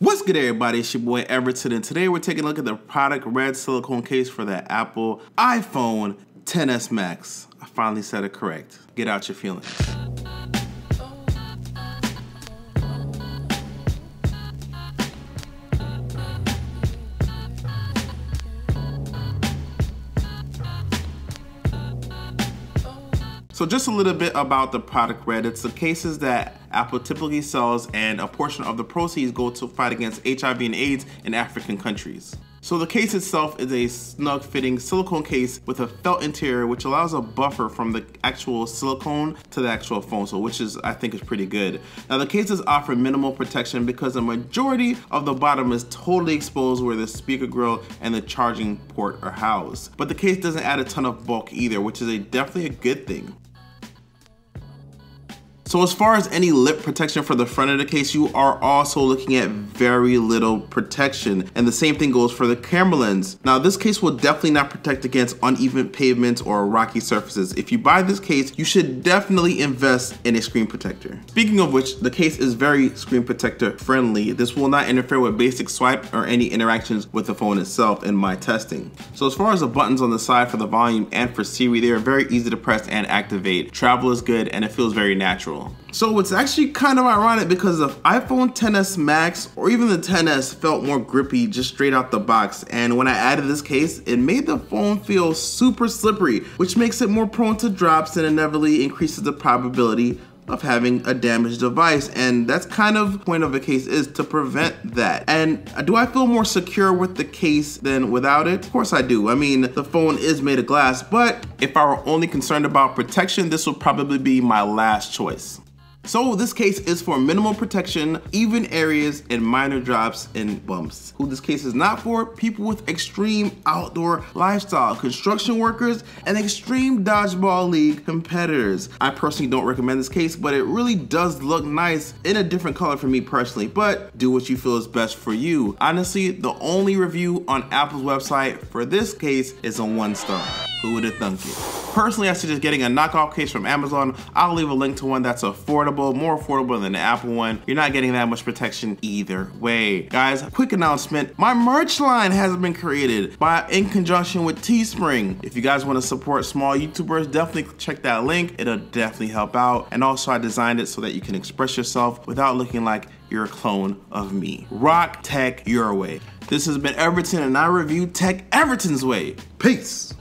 What's good, everybody? It's your boy Everton, and today we're taking a look at the product red silicone case for the Apple iPhone XS Max. I finally said it correct. Get out your feelings. So just a little bit about the product red. It's the cases that Apple typically sells, and a portion of the proceeds go to fight against HIV and AIDS in African countries. So the case itself is a snug fitting silicone case with a felt interior, which allows a buffer from the actual silicone to the actual phone, so which is, I think, is pretty good. Now the cases offer minimal protection because the majority of the bottom is totally exposed where the speaker grill and the charging port are housed. But the case doesn't add a ton of bulk either, which is definitely a good thing. So as far as any lip protection for the front of the case, you are also looking at very little protection. And the same thing goes for the camera lens. Now this case will definitely not protect against uneven pavements or rocky surfaces. If you buy this case, you should definitely invest in a screen protector. Speaking of which, the case is very screen protector friendly. This will not interfere with basic swipe or any interactions with the phone itself in my testing. So as far as the buttons on the side for the volume and for Siri, they are very easy to press and activate. Travel is good and it feels very natural. So it's actually kind of ironic because the iPhone XS Max or even the XS felt more grippy just straight out the box, and when I added this case, it made the phone feel super slippery, which makes it more prone to drops and inevitably increases the probability of having a damaged device. And that's kind of the point of the case, is to prevent that. And do I feel more secure with the case than without it? Of course I do. I mean, the phone is made of glass, but if I were only concerned about protection, this would probably be my last choice. So this case is for minimal protection, even areas, and minor drops and bumps. Who this case is not for? People with extreme outdoor lifestyle, construction workers, and extreme dodgeball league competitors. I personally don't recommend this case, but it really does look nice in a different color for me personally, but do what you feel is best for you. Honestly, the only review on Apple's website for this case is a 1 star. Who would have thunk it? Personally, I suggest getting a knockoff case from Amazon. I'll leave a link to one that's affordable, more affordable than the Apple one. You're not getting that much protection either way. Guys, quick announcement. My merch line has been created in conjunction with Teespring. If you guys want to support small YouTubers, definitely check that link. It'll definitely help out. And also I designed it so that you can express yourself without looking like you're a clone of me. Rock tech your way. This has been Everton, and I review tech Everton's way. Peace.